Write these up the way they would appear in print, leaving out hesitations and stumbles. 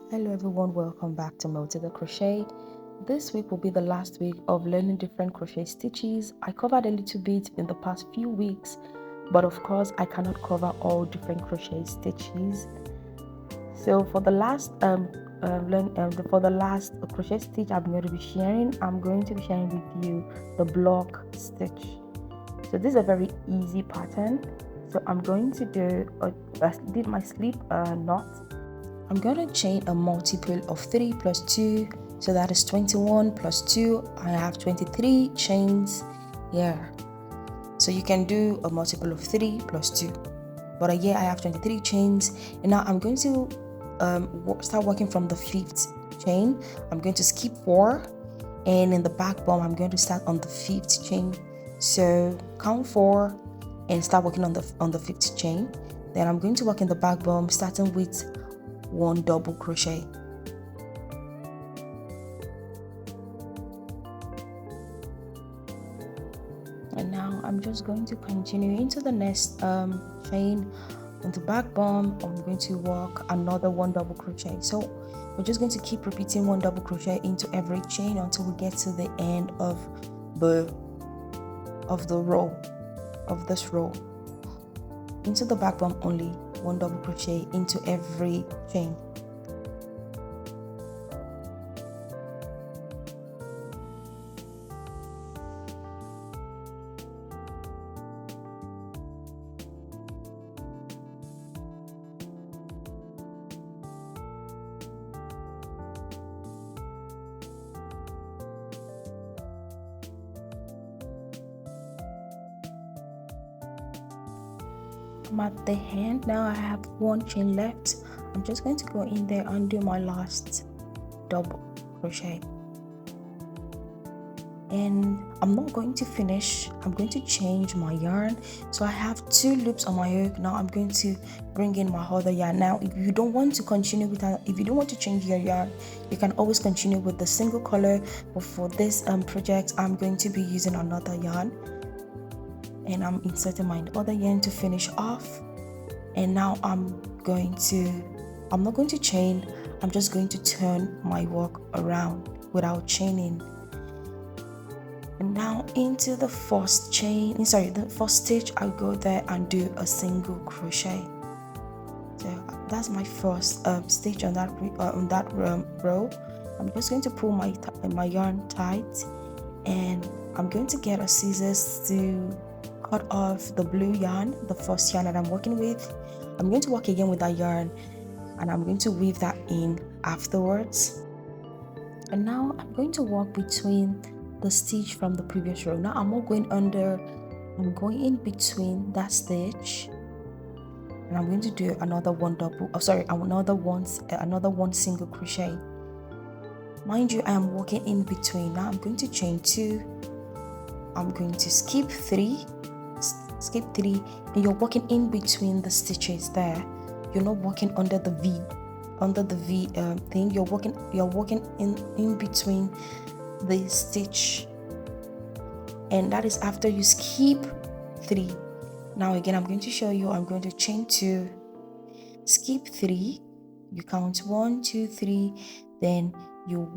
Hello everyone, welcome back to Maltida Crochet. This week will be the last week of learning different crochet stitches. I covered a little bit in the past few weeks, but of course I cannot cover all different crochet stitches. So for the last crochet stitch I'm going to be sharing with you the block stitch. So this is a very easy pattern. So I'm going to did my slip knot. I'm going to chain a multiple of 3 plus 2, so that is 21 plus 2. I have 23 chains here. So you can do a multiple of 3 plus 2. But here I have 23 chains. And now I'm going to start working from the 5th chain. I'm going to skip 4. And in the back bum, I'm going to start on the 5th chain. So count 4 and start working on the 5th chain. Then I'm going to work in the back bum starting with 1 double crochet. And now I'm just going to continue into the next chain. On the back bum, I'm going to work another 1 double crochet. So we're just going to keep repeating 1 double crochet into every chain until we get to the end of the row, of this row. Into the back bum only, 1 double crochet into every chain. I'm at the hand now. I have 1 chain left. I'm just going to go in there and do my last double crochet, and I'm not going to finish. I'm going to change my yarn. So I have 2 loops on my hook. Now I'm going to bring in my other yarn. Now if you don't want to continue with if you don't want to change your yarn, you can always continue with the single color, but for this project I'm going to be using another yarn, and I'm inserting my other yarn to finish off. And now I'm not going to chain. I'm just going to turn my work around without chaining. And now into the first stitch, I'll go there and do a single crochet. So that's my first stitch on that row. I'm just going to pull my yarn tight, and I'm going to get a scissors to cut off the blue yarn, the first yarn that I'm working with. I'm going to work again with that yarn, and I'm going to weave that in afterwards. And now I'm going to work between the stitch from the previous row. Now I'm not going under, I'm going in between that stitch, and I'm going to do another one single crochet. Mind you, I am working in between. Now I'm going to chain 2. I'm going to skip 3, and you're working in between the stitches there. You're not working under the V thing. You're working in between the stitch, and that is after you skip 3. Now again, I'm going to show you. I'm going to chain 2, skip 3, you count 1, 2, 3, then you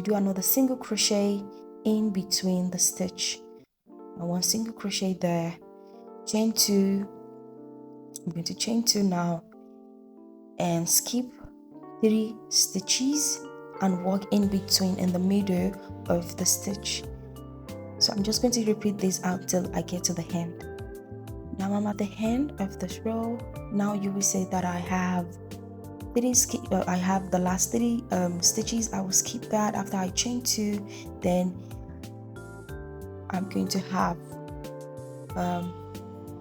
do another single crochet in between the stitch, and 1 single crochet there, chain 2. I'm going to chain 2 now and skip 3 stitches and work in between in the middle of the stitch. So I'm just going to repeat this out till I get to the end. Now I'm at the end of this row. Now you will say that I have the last 3 stitches. I will skip that after I chain 2. Then I'm going to have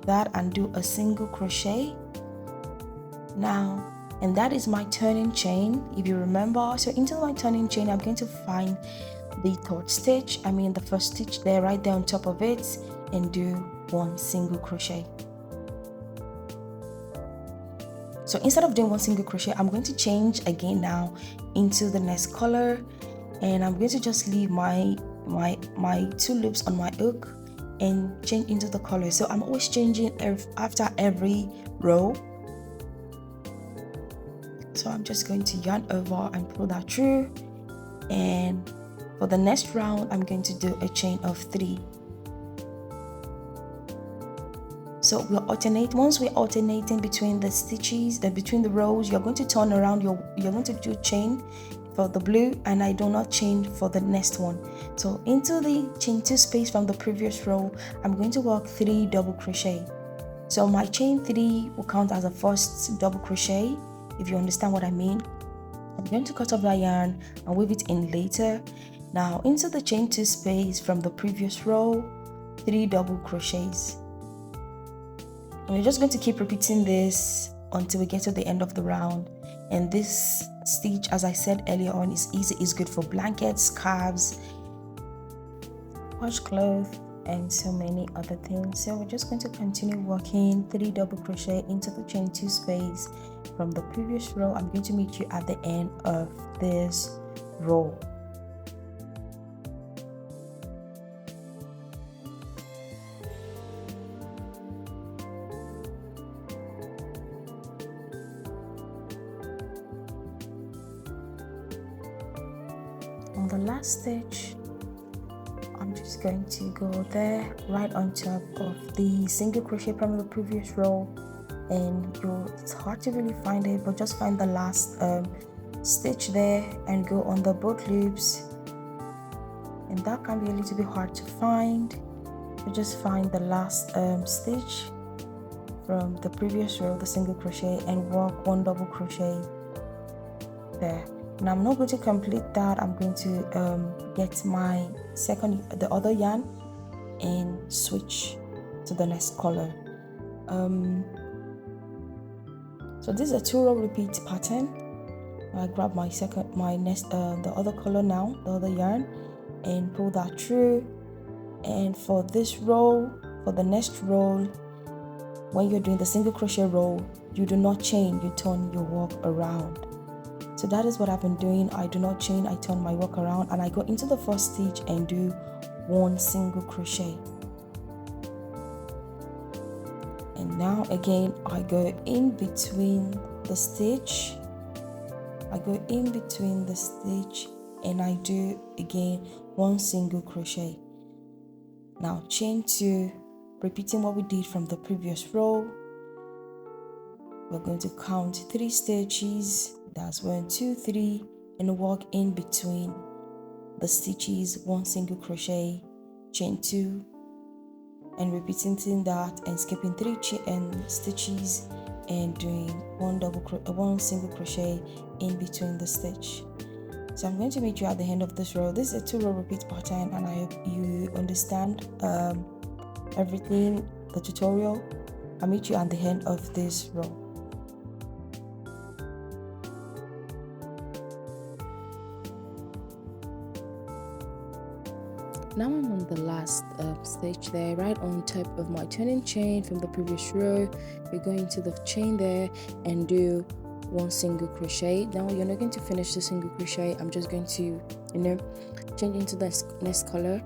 that and do a single crochet now, and that is my turning chain, if you remember. So into my turning chain, I'm going to find the 3rd stitch, the first stitch there, right there on top of it, and do 1 single crochet. So instead of doing 1 single crochet, I'm going to change again now into the next color, and I'm going to just leave my 2 loops on my hook and change into the color. So I'm always changing after every row. So I'm just going to yarn over and pull that through, and for the next round I'm going to do a chain of 3. So we'll alternate. Once we're alternating between the stitches, between the rows, you're going to turn around, you're going to do chain for the blue, and I do not chain for the next one. So into the chain 2 space from the previous row, I'm going to work 3 double crochet. So my chain 3 will count as the first double crochet, if you understand what I mean. I'm going to cut off that yarn and weave it in later. Now into the chain 2 space from the previous row, 3 double crochets. And we're just going to keep repeating this until we get to the end of the round. And this stitch, as I said earlier on, is easy. It's good for blankets, scarves, washcloth, and so many other things. So we're just going to continue working 3 double crochet into the chain 2 space from the previous row. I'm going to meet you at the end of this row. On the last stitch, I'm just going to go there right on top of the single crochet from the previous row, and it's hard to really find it, but just find the last stitch there and go on the both loops, and that can be a little bit hard to find. You just find the last stitch from the previous row, the single crochet, and work 1 double crochet there. Now I'm not going to complete that. I'm going to get the other yarn and switch to the next color. So this is a 2-row repeat pattern. I grab the other color now, the other yarn, and pull that through. And for this row, for the next row, when you're doing the single crochet row, you do not chain, you turn your work around. So that is what I've been doing. I do not chain, I turn my work around, and I go into the first stitch and do 1 single crochet. And now again, I go in between the stitch. And I do again 1 single crochet. Now chain 2, repeating what we did from the previous row. We're going to count 3 stitches. That's 1, 2, 3, and work in between the stitches, 1 single crochet, chain 2, and repeating that and skipping 3 stitches and doing 1 single crochet in between the stitch. So I'm going to meet you at the end of this row. This is a 2-row repeat pattern, and I hope you understand everything, the tutorial. I'll meet you at the end of this row. Now I'm on the last stitch there, right on top of my turning chain from the previous row. You're going to the chain there and do 1 single crochet. Now you're not going to finish the single crochet. I'm just going to, change into the next color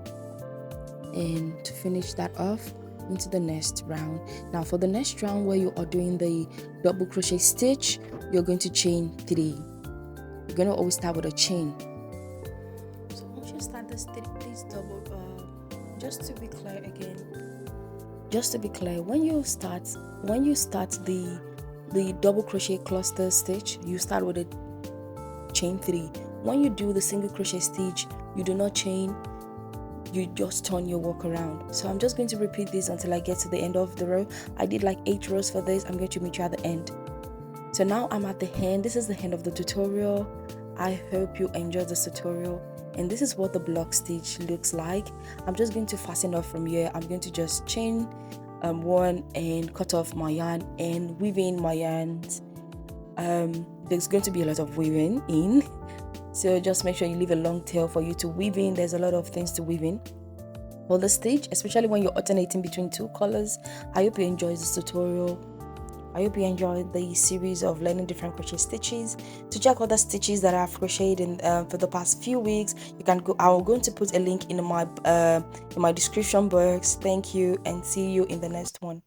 and to finish that off into the next round. Now for the next round, where you are doing the double crochet stitch, you're going to chain 3. You're going to always start with a chain. So once you start the stitch, please double. Just to be clear again, when you start the double crochet cluster stitch, you start with a chain 3. When you do the single crochet stitch, you do not chain, you just turn your work around. So I'm just going to repeat this until I get to the end of the row. I did like 8 rows for this. I'm going to meet you at the end. So now I'm at the end. This is the end of the tutorial. I hope you enjoyed this tutorial, and this is what the block stitch looks like. I'm just going to fasten off from here. I'm going to just chain 1 and cut off my yarn and weave in my yarns. There's going to be a lot of weaving in, so just make sure you leave a long tail for you to weave in. There's a lot of things to weave in for the stitch, especially when you're alternating between 2 colors. I hope you enjoyed this tutorial. I hope you enjoyed the series of learning different crochet stitches. To check other stitches that I've crocheted in for the past few weeks, you can go. I'm going to put a link in my description box. Thank you, and see you in the next one.